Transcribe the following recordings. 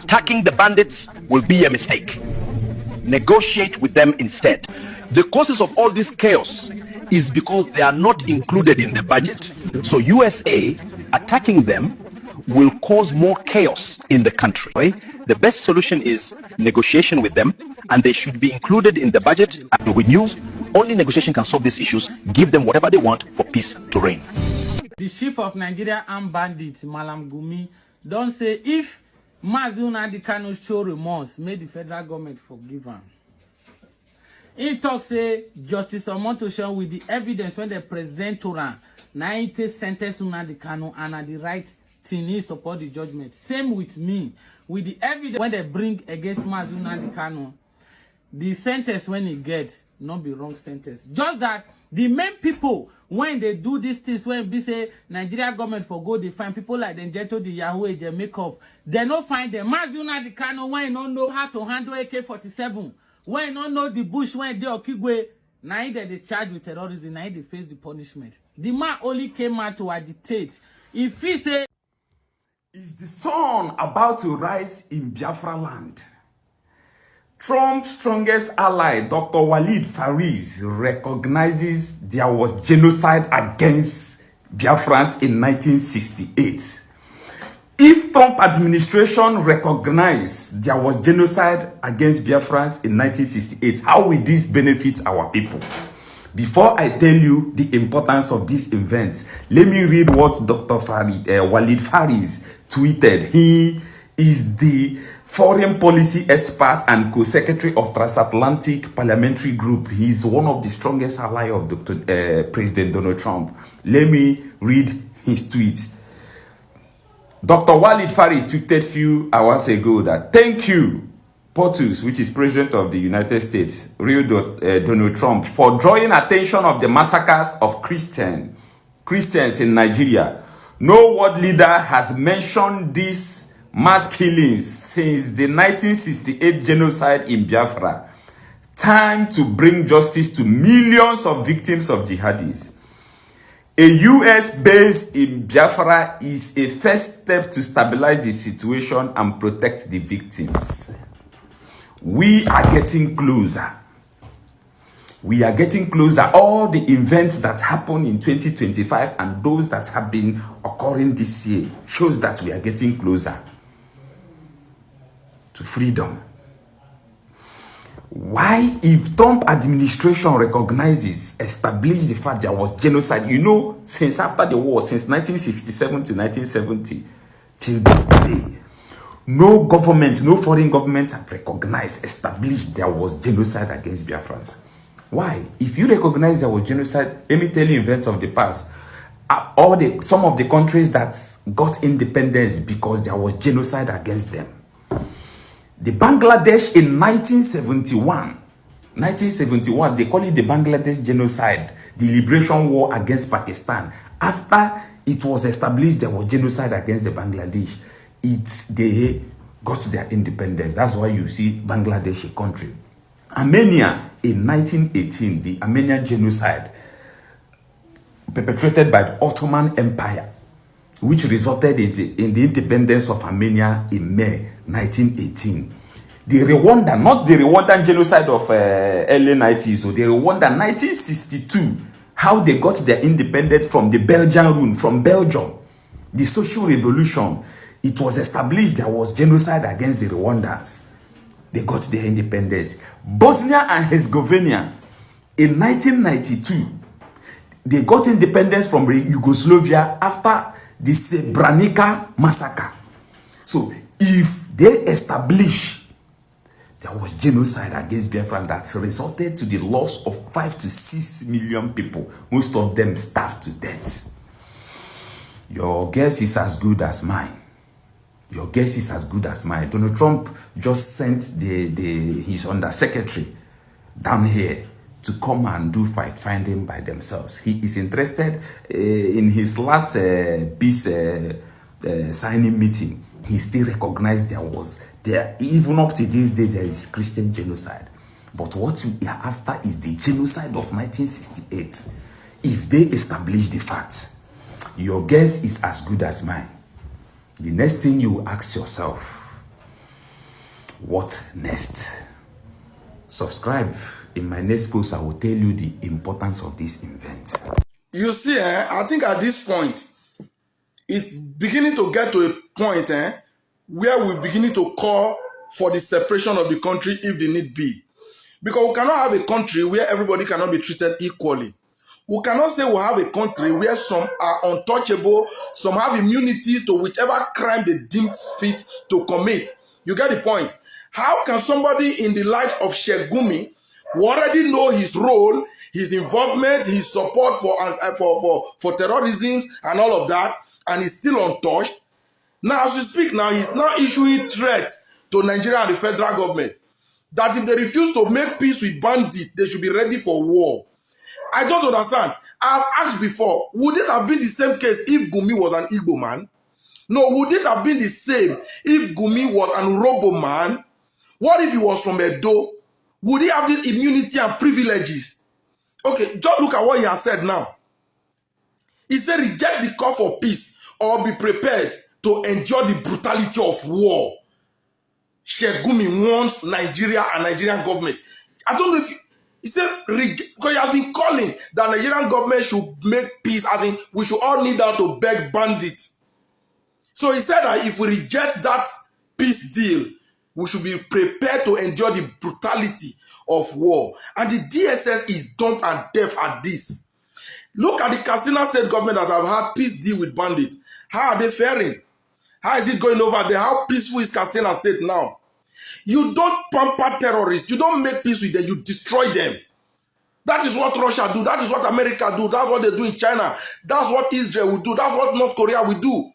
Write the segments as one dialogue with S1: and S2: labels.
S1: Attacking the bandits will be a mistake. Negotiate with them instead. The causes of all this chaos is because they are not included in the budget. So USA attacking them will cause more chaos in the country. The best solution is negotiation with them, and they should be included in the budget. And with news, only negotiation can solve these issues. Give them whatever they want for peace to reign.
S2: The chief of Nigeria armed bandits, Malam Gumi, don't say if Mazi Nnamdi Kanu show remorse, may the federal government forgive him. He talk say Justice Omotosho with the evidence when they present to her, 90 sentence Nnamdi Kanu and at the right thing he support the judgment. Same with me. With the evidence when they bring against Mazi Nnamdi Kanu, the sentence when he gets not be wrong sentence. Just that the main people when they do these things, when we say Nigeria government for go, they find people like them Jeto the Yahoo agent makeup. They don't find them. Mazi Nnamdi Kanu when don't know how to handle AK-47. When don't know the bush when they Okigwe, now they charge with terrorism, now they face the punishment. The man only came out to agitate. If he say,
S3: is the sun about to rise in Biafra land? Trump's strongest ally, Dr. Walid Fariz, recognizes there was genocide against Biafrans in 1968. If Trump administration recognized there was genocide against Biafrans in 1968, how will this benefit our people? Before I tell you the importance of this event, let me read what Dr. Walid Fariz tweeted. He is the foreign policy expert and co-secretary of Transatlantic Parliamentary Group. He is one of the strongest allies of President Donald Trump. Let me read his tweet. Dr. Walid Fariz tweeted a few hours ago that, thank you, POTUS, which is President of the United States, real Donald Trump, for drawing attention of the massacres of Christians in Nigeria. No world leader has mentioned these mass killings since the 1968 genocide in Biafra. Time to bring justice to millions of victims of jihadis. A US base in Biafra is a first step to stabilize the situation and protect the victims. We are getting closer. We are getting closer. All the events that happened in 2025 and those that have been occurring this year shows that we are getting closer to freedom. Why, if Trump administration recognizes, establishes the fact there was genocide, you know, since after the war, since 1967 to 1970, till this day, no government, no foreign government have recognized, established there was genocide against Biafrans. Why? If you recognize there was genocide, let me tell you events of the past. Some of the countries that got independence because there was genocide against them. The Bangladesh in 1971, they call it the Bangladesh genocide, the liberation war against Pakistan. After it was established there was genocide against the Bangladesh, they got their independence. That's why you see Bangladesh a country. Armenia in 1918, the Armenian genocide perpetrated by the Ottoman Empire, which resulted in the independence of Armenia in May 1918. The Rwanda, not the Rwandan genocide of early 90s, so the Rwanda 1962, how they got their independence from the Belgian rule, from Belgium. The social revolution, it was established there was genocide against the Rwandans. They got their independence. Bosnia and Herzegovina in 1992, they got independence from Yugoslavia after the Srebrenica massacre. So if they establish there was genocide against Biafra that resulted to the loss of 5 to 6 million people, most of them starved to death, your guess is as good as mine. Your guess is as good as mine. Donald Trump just sent his undersecretary down here to come and do fact finding by themselves. He is interested in his last peace signing meeting. He still recognized even up to this day, there is Christian genocide. But what we are after is the genocide of 1968. If they establish the fact, your guess is as good as mine. The next thing you ask yourself, What next? Subscribe. In my next post, I will tell you the importance of this event.
S4: You see, I think at this point, it's beginning to get to a point where we're beginning to call for the separation of the country if the need be. Because we cannot have a country where everybody cannot be treated equally. We cannot say we have a country where some are untouchable, some have immunities to whichever crime they deem fit to commit. You get the point? How can somebody in the light of Sheikh Gumi, who already know his role, his involvement, his support for terrorism and all of that, and he's still untouched? Now, as we speak now, he's now issuing threats to Nigeria and the federal government that if they refuse to make peace with bandits, they should be ready for war. I don't understand. I've asked before, would it have been the same case if Gumi was an Igbo man? No, would it have been the same if Gumi was an Urobo man? What if he was from Edo? Would he have this immunity and privileges? Okay, just look at what he has said now. He said, reject the call for peace or be prepared to endure the brutality of war. Sheikh Gumi warns Nigeria and Nigerian government. I don't know if he said, because he has been calling that Nigerian government should make peace, as in we should all kneel down to beg bandits. So he said that if we reject that peace deal, we should be prepared to endure the brutality of war. And the DSS is dumb and deaf at this. Look at the Katsina state government that have had peace deal with bandits. How are they faring? How is it going over there? How peaceful is Katsina state now? You don't pamper terrorists. You don't make peace with them. You destroy them. That is what Russia do. That is what America do. That's what they do in China. That's what Israel will do. That's what North Korea will do.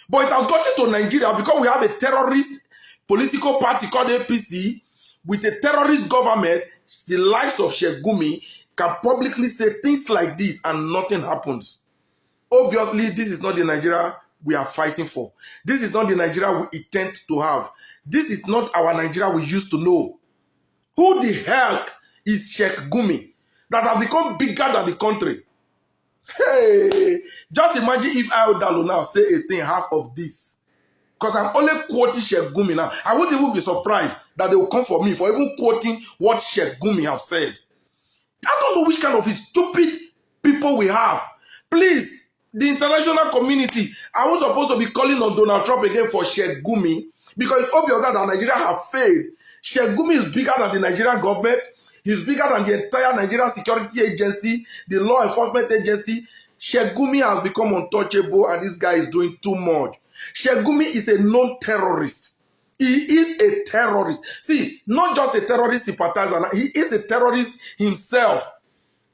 S4: But it has gotten to Nigeria because we have a terrorist political party called APC with a terrorist government. The likes of Sheikh Gumi can publicly say things like this and nothing happens. Obviously, this is not the Nigeria we are fighting for. This is not the Nigeria we intend to have. This is not our Nigeria we used to know. Who the hell is Sheikh Gumi that has become bigger than the country? Hey, just imagine if Iodalo now say a thing half of this. Because I'm only quoting Sheikh Gumi now. I won't even be surprised that they will come for me for even quoting what Sheikh Gumi have said. I don't know which kind of stupid people we have. Please, the international community, I was supposed to be calling on Donald Trump again for Sheikh Gumi because it's obvious that Nigeria have failed. Sheikh Gumi is bigger than the Nigerian government. He's bigger than the entire Nigerian Security Agency, the law enforcement agency. Sheikh Gumi has become untouchable and this guy is doing too much. Sheikh Gumi is a known terrorist. He is a terrorist. See, not just a terrorist sympathizer, he is a terrorist himself.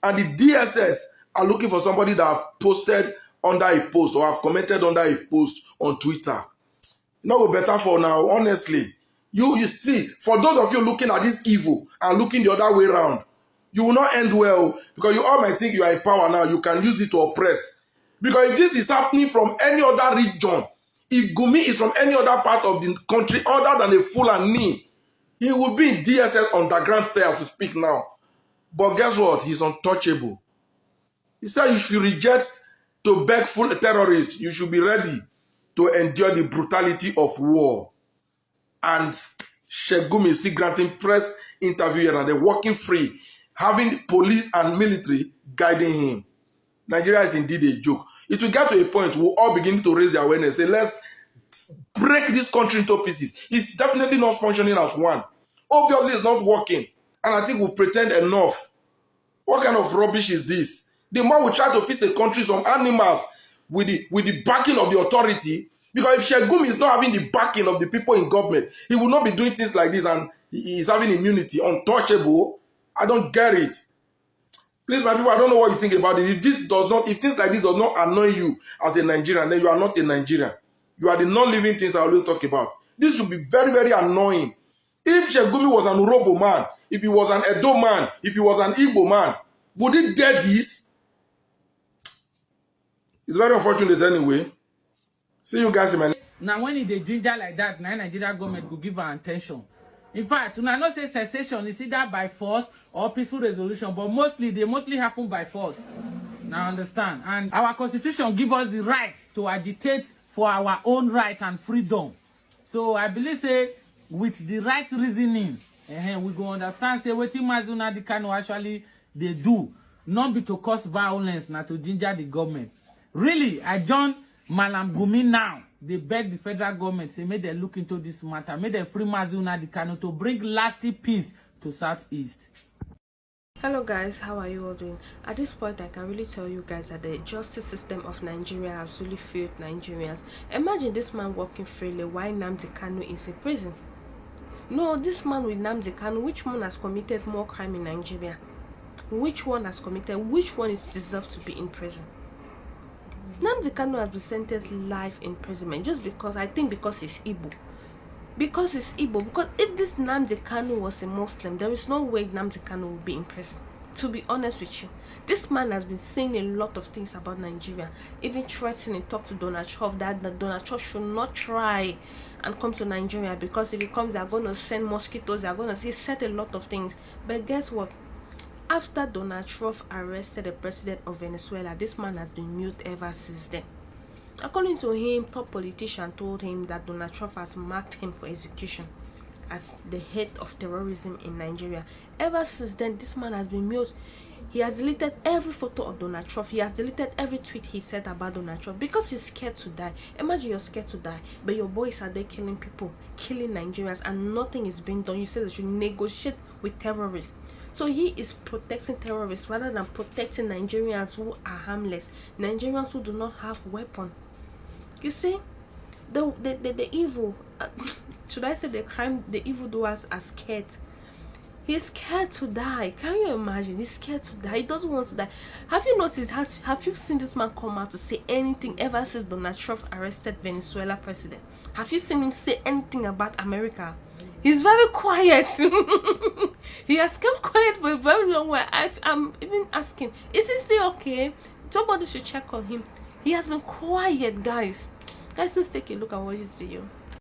S4: And the DSS are looking for somebody that have posted under a post or have commented under a post on Twitter. No better for now, honestly. You see, for those of you looking at this evil and looking the other way around, you will not end well because you all might think you are in power now. You can use it to oppress. Because if this is happening from any other region, if Gumi is from any other part of the country other than a Fulani, he would be in DSS underground cell to speak now. But guess what? He's untouchable. He said if you reject to beg full terrorists, you should be ready to endure the brutality of war. And Sheikh Gumi is still granting press interview and they're walking free, having police and military guiding him. Nigeria is indeed a joke. It will get to a point we'll all begin to raise their awareness. Say, let's break this country into pieces. It's definitely not functioning as one. Obviously, it's not working. And I think we'll pretend enough. What kind of rubbish is this? The more we try to fix a country, some animals with the backing of the authority, because if Sheikh Gumi is not having the backing of the people in government, he will not be doing things like this and he is having immunity, untouchable. I don't get it. Please, my people, I don't know what you think about it. If things like this does not annoy you as a Nigerian, then you are not a Nigerian. You are the non-living things I always talk about. This should be very, very annoying. If Sheikh Gumi was an Urobo man, if he was an Edo man, if he was an Igbo man, would he dare this? It's very unfortunate anyway. See you guys in my...
S2: Now when it dey ginger like that, now Nigeria government could give her attention. In fact, I not say cessation is either by force or peaceful resolution, but they mostly happen by force. Now understand. And our constitution gives us the right to agitate for our own right and freedom. So I believe say with the right reasoning, we go understand say wetin Mazi Nnamdi Kanu actually they do, not be to cause violence, not to ginger the government. Really, I join Malam Gumi now. They beg the federal government, say, may they look into this matter, may they free Mazi Nnamdi Kanu to bring lasting peace to Southeast.
S5: Hello guys, how are you all doing? At this point, I can really tell you guys that the justice system of Nigeria has really failed Nigerians. Imagine this man walking freely while Nnamdi Kanu is in prison. No, this man with Nnamdi Kanu, which one has committed more crime in Nigeria? Which one has committed? Which one is deserved to be in prison? Nnamdi Kanu has been sentenced life imprisonment just because, I think because he's Igbo. Because he's Igbo. Because if this Nnamdi Kanu was a Muslim, there is no way Nnamdi Kanu would be in prison. To be honest with you, this man has been saying a lot of things about Nigeria, even threatening to talk to Donald Trump that Donald Trump should not try and come to Nigeria because if he comes, they are going to send mosquitoes, they are going to say, said a lot of things. But guess what? After Donald Trump arrested the president of Venezuela, this man has been mute ever since then. According to him, top politician told him that Donald Trump has marked him for execution as the head of terrorism in Nigeria. Ever since then, this man has been mute. He has deleted every photo of Donald Trump. He has deleted every tweet he said about Donald Trump because he's scared to die. Imagine you're scared to die, but your boys are there killing people, killing Nigerians, and nothing is being done. You say that you negotiate with terrorists. So he is protecting terrorists rather than protecting Nigerians who are harmless, Nigerians who do not have weapons. You see, the evil, should I say the crime, the evildoers are scared. He's scared to die. Can you imagine? He's scared to die. He doesn't want to die. Have you noticed, have you seen this man come out to say anything ever since Donald Trump arrested Venezuela president? Have you seen him say anything about America? He's very quiet. He has kept quiet for a very long while. I'm even asking, is he still okay? Somebody should check on him. He has been quiet, guys. Guys, let's take a look and watch this video.